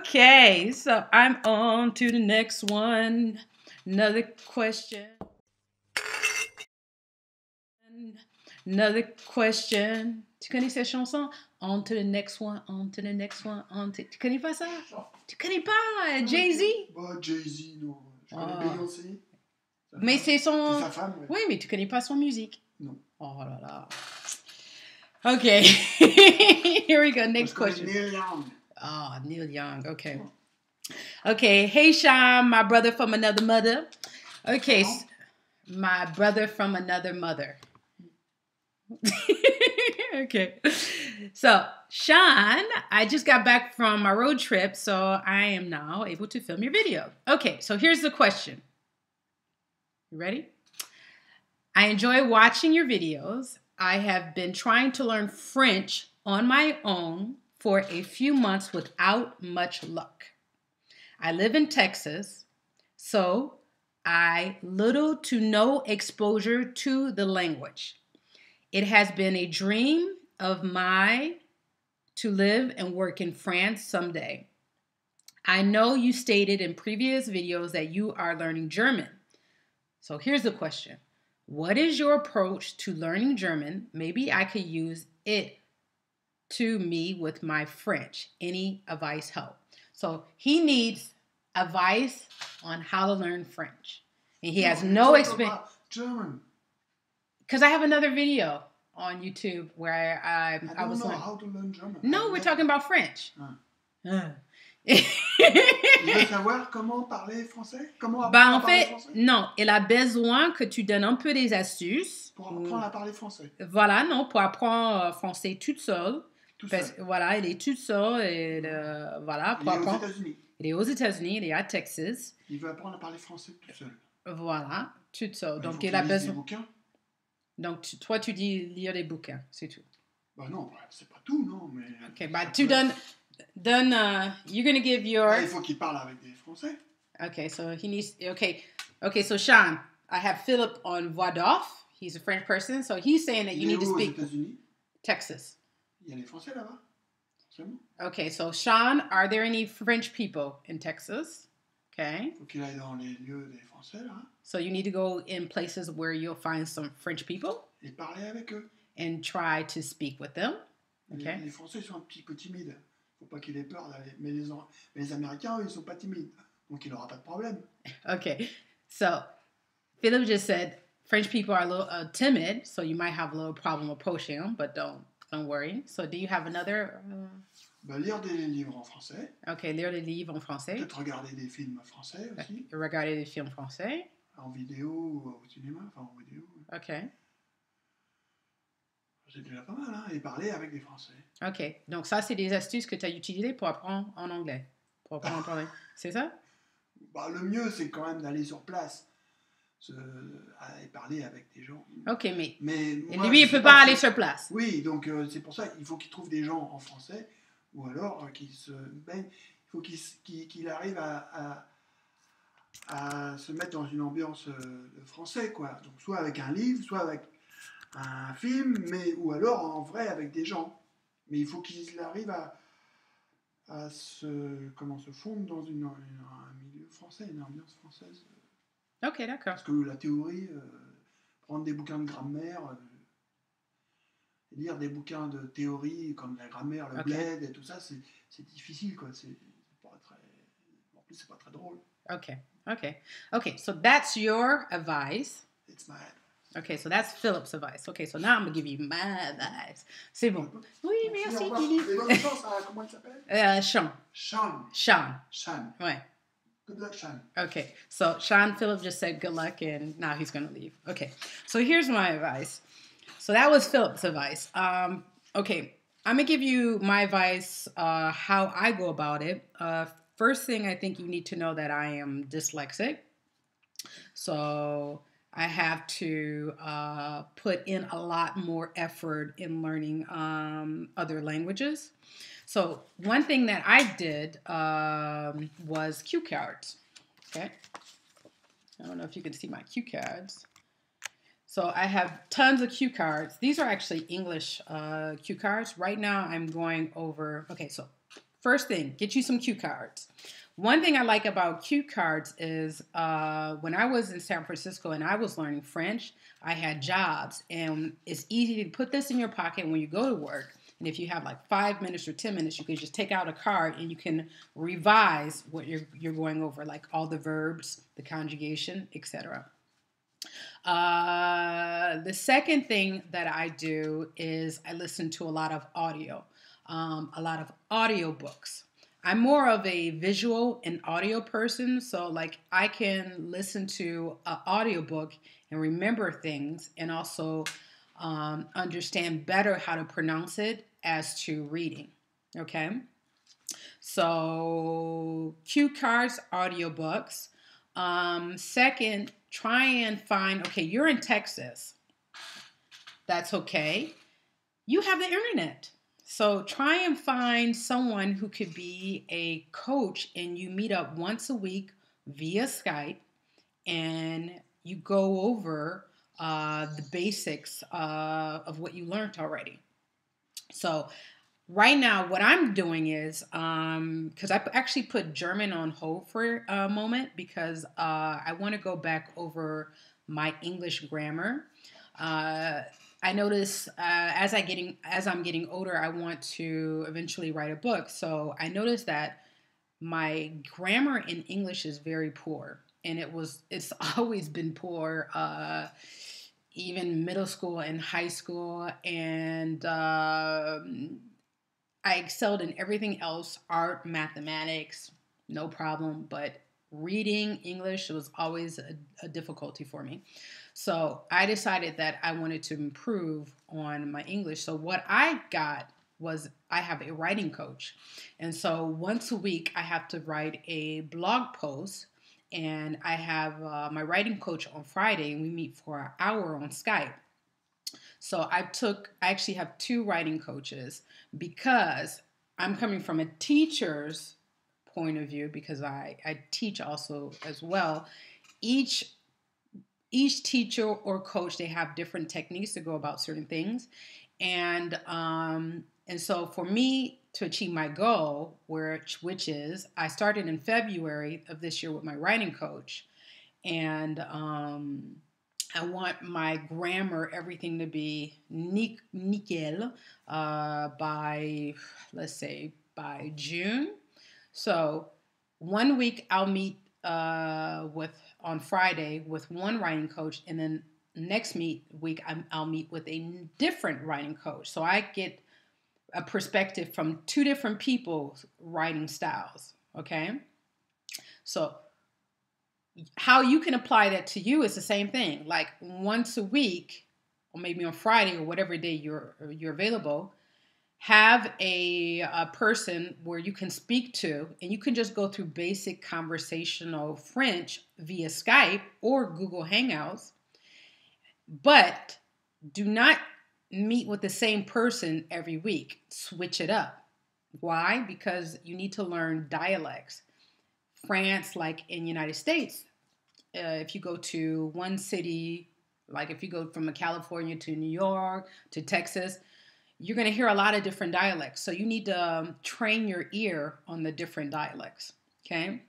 Okay, so I'm on to the next one. Another question. Another question. Tu connais cette chanson? On to the next one, on to the next one, on to... Tu connais pas ça? Tu connais pas Jay-Z? Bah, Jay-Z, non. Je connais Beyoncé. Mais c'est son... C'est sa femme, ouais. Oui, mais tu connais pas son musique. Non. Oh là là. Okay. Here we go. Next question. Neil Young. Oh, Neil Young. Okay. Okay. Hey, Sean, my brother from another mother. Okay. My brother from another mother. Okay. So, Sean, I just got back from my road trip, so I am now able to film your video. Okay, so here's the question. You ready? I enjoy watching your videos. I have been trying to learn French on my own for a few months without much luck. I live in Texas, so I little to no exposure to the language. It has been a dream of mine to live and work in France someday. I know you stated in previous videos that you are learning German. So here's the question. What is your approach to learning German? Maybe I could use it to me with my French. Any advice help? So he needs advice on how to learn French. And he has no experience. German. Because I have another video on YouTube where I was learning how to learn German. No, we're talking about French. Il veut savoir comment parler français? Comment apprendre à parler français? Non, il a besoin que tu donnes un peu des astuces. Pour apprendre à parler français. Voilà, non, pour apprendre français toute seule. Seul. Voilà, il est toute seule. Et, voilà, il est aux États-Unis. Il est aux États-Unis, il est à Texas. Il veut apprendre à parler français tout seul. Voilà, toute seule. Bah, donc, il a besoin. Des bouquins. Donc, toi, tu dis lire des bouquins, c'est tout. Bah non, c'est pas tout, non. Mais ok, bah tu donnes. You're going to give your... il faut qu'il parle avec des Français. Okay, so he needs... Okay, so Sean, I have Philip on voix d'off. He's a French person, so he's saying that you need to speak... aux États-Unis? Texas. Il y a des Français là-bas. Seulement. Okay, so Sean, are there any French people in Texas? Okay. Il faut qu'il aille dans les lieux des Français, là. So you need to go in places where you'll find some French people. Et parler avec eux. And try to speak with them. Okay. Les Français sont un petit peu timides. Faut pas qu'il ait peur d'aller. Mais les Américains, eux, ils sont pas timides. Donc, il n'aura pas de problème. Okay. So, Philip just said French people are a little timid, so you might have a little problem approaching them, but don't worry. So, do you have another... lire des livres en français. Okay, lire des livres en français. Peut-être regarder des films français aussi. Regarder des films français. En vidéo ou au cinéma, enfin en vidéo. Okay. C'est déjà pas mal, hein, et parler avec des Français. OK. Donc, ça, c'est des astuces que tu as utilisées pour apprendre en anglais. Pour apprendre à parler. C'est ça? Bah, le mieux, c'est quand même d'aller sur place et parler avec des gens. OK, mais moi, lui, il ne peut pas aller sur place. Oui, donc c'est pour ça qu'il faut qu'il trouve des gens en français, ou alors qu'il se baigne. Il faut qu'il arrive à se mettre dans une ambiance de français, quoi. Donc, soit avec un livre, soit avec un film, ou alors en vrai avec des gens. Mais il faut qu'il arrive à se fondre dans un milieu français, une ambiance française. Ok, d'accord. Parce que la théorie, prendre des bouquins de grammaire, lire des bouquins de théorie comme la grammaire, le bled et tout ça, c'est difficile, quoi. C'est pas très... En plus, c'est pas très drôle. Okay, so that's your advice. It's my advice. Okay, so that's Philip's advice. Okay, so now I'm going to give you my advice. C'est bon. Oui, merci, Philippe. Comment il s'appelle? Sean. Sean. Ouais. Good luck, Sean. Okay, so Sean, Philip just said good luck, and now he's going to leave. Okay, so here's my advice. So that was Philip's advice. Okay, I'm going to give you my advice, how I go about it. First thing, I think you need to know that I am dyslexic. So... I have to put in a lot more effort in learning other languages. So one thing that I did was cue cards. Okay. I don't know if you can see my cue cards. So I have tons of cue cards. These are actually English cue cards. Right now I'm going over, okay, so first thing, get you some cue cards. One thing I like about cue cards is when I was in San Francisco and I was learning French, I had jobs, and it's easy to put this in your pocket when you go to work. And if you have like 5 minutes or 10 minutes, you can just take out a card and you can revise what you're going over, like all the verbs, the conjugation, etc. The second thing that I do is I listen to a lot of audio, a lot of audiobooks. I'm more of a visual and audio person, so like I can listen to an audiobook and remember things and also understand better how to pronounce it as to reading, okay? So cue cards, audiobooks. Second, try and find, okay, you're in Texas. That's okay. You have the internet. So try and find someone who could be a coach, and you meet up once a week via Skype and you go over the basics of what you learned already. So right now, what I'm doing is, because I actually put German on hold for a moment because I want to go back over my English grammar. I notice as I'm getting older, I want to eventually write a book. So I noticed that my grammar in English is very poor, and it's always been poor, even middle school and high school, and I excelled in everything else, art, mathematics, no problem, but reading English was always a difficulty for me. So I decided that I wanted to improve on my English. So what I got was I have a writing coach. And so once a week, I have to write a blog post, and I have my writing coach on Friday, and we meet for an hour on Skype. So I actually have 2 writing coaches because I'm coming from a teacher's point of view, because I teach also as well. Each teacher or coach, they have different techniques to go about certain things. And so for me to achieve my goal, which is I started in February of this year with my writing coach, and I want my grammar, everything to be nickel by, let's say, by June. So one week I'll meet on Friday with one writing coach, and then next week I'll meet with a different writing coach. So I get a perspective from 2 different people's writing styles, okay? So how you can apply that to you is the same thing. Like once a week, or maybe on Friday or whatever day you're available, have a person where you can speak to, and you can just go through basic conversational French via Skype or Google Hangouts. But do not meet with the same person every week. Switch it up. Why? Because you need to learn dialects. France, like in the United States, if you go to one city, like if you go from California to New York to Texas, you're going to hear a lot of different dialects. So you need to train your ear on the different dialects, okay?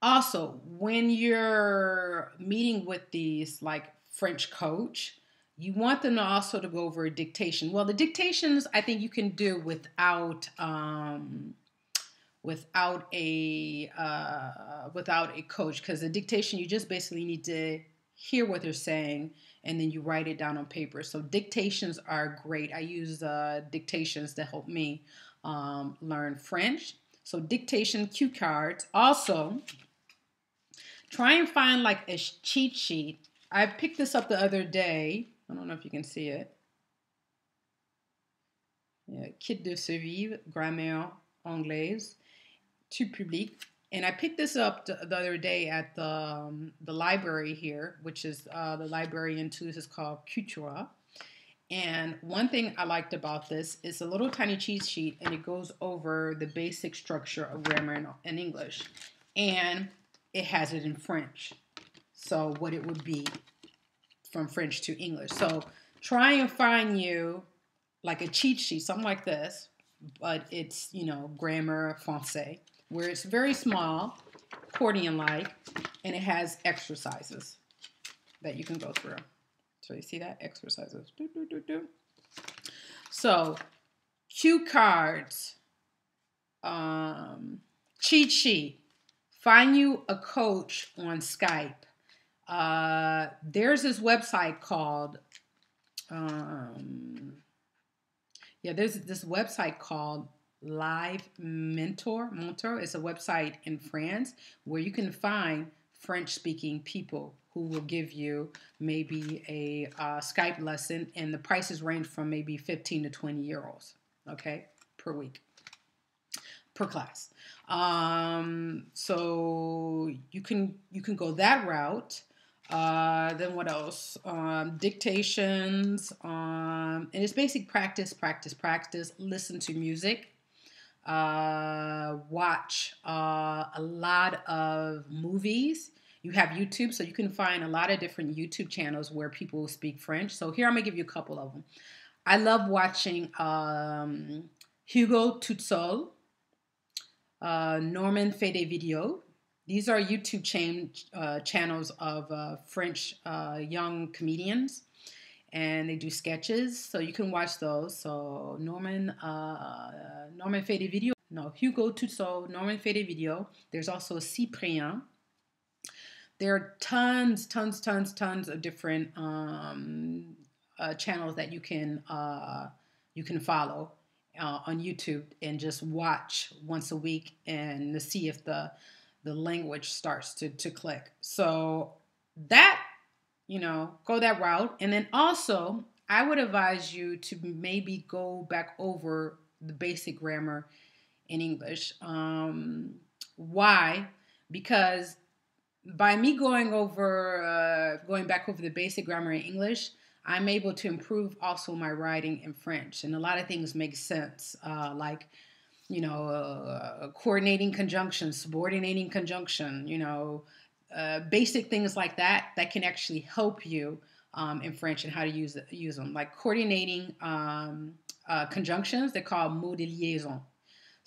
Also, when you're meeting with these like French coach, you want them to also to go over a dictation. Well, the dictations I think you can do without a coach, because the dictation, you just basically need to hear what they're saying and then you write it down on paper. So dictations are great. I use dictations to help me learn French. So dictation cue cards. Also, try and find like a cheat sheet. I picked this up the other day. I don't know if you can see it. Yeah, Kit de survivre, grammaire anglaise, tout public. And I picked this up the other day at the library here, which is the library in Toulouse is called Cultura. And one thing I liked about this is a little tiny cheat sheet, and it goes over the basic structure of grammar in English. And it has it in French. So what it would be from French to English. So try and find you like a cheat sheet, something like this, but it's, you know, grammar français, where it's very small, accordion-like, and it has exercises that you can go through. So you see that? Exercises. Do, do, do, do. So, cue cards, cheat sheet, find you a coach on Skype. There's this website called, there's this website called Live Mentor. It's a website in France where you can find French-speaking people who will give you maybe a Skype lesson, and the prices range from maybe 15 to 20 euros, okay, per week, per class. So you can go that route. Then what else? Dictations. And it's basic practice. Listen to music. Watch a lot of movies. You have YouTube, so you can find a lot of different YouTube channels where people speak French. So here I'm going to give you a couple of them. I love watching Hugo, tout seul, Norman fait des vidéos. These are YouTube channels of French young comedians, and they do sketches, so you can watch those. So Norman fait des vidéos. No, Hugo, tout seul, Norman fait des vidéos. There's also Cyprien. There are tons of different channels that you can follow on YouTube and just watch once a week and to see if the language starts to click. So that, you know, go that route. And then also, I would advise you to maybe go back over the basic grammar in English. Why? Because by me going back over the basic grammar in English, I'm able to improve also my writing in French. And a lot of things make sense, like, you know, coordinating conjunction, subordinating conjunction, you know, basic things like that can actually help you in French and how to use them. Like coordinating conjunctions, they're called mots de liaison.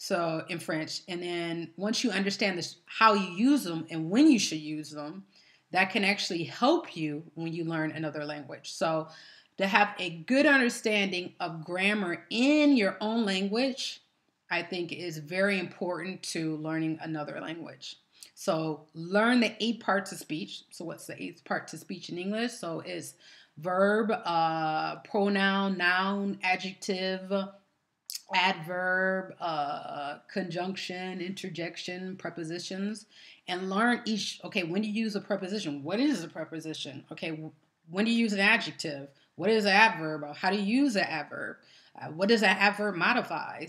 So in French, and then once you understand this, how you use them and when you should use them, that can actually help you when you learn another language. So to have a good understanding of grammar in your own language, I think is very important to learning another language. So learn the 8 parts of speech. So what's the 8th part to speech in English? So it's verb, pronoun, noun, adjective, adverb, conjunction, interjection, prepositions, and learn each. Okay, when do you use a preposition? What is a preposition? Okay, when do you use an adjective? What is an adverb? How do you use an adverb? What does that adverb modify?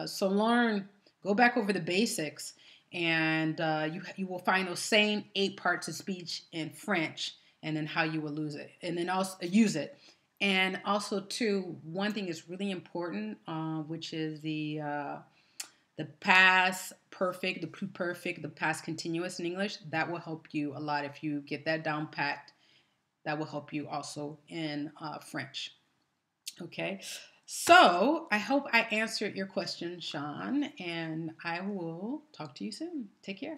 So learn, go back over the basics, and you will find those same 8 parts of speech in French, and then how you will use it, and then also use it. And also, too, one thing is really important, which is the past perfect, the pluperfect, the past continuous in English. That will help you a lot if you get that down packed. That will help you also in French. Okay, so I hope I answered your question, Sean, and I will talk to you soon. Take care.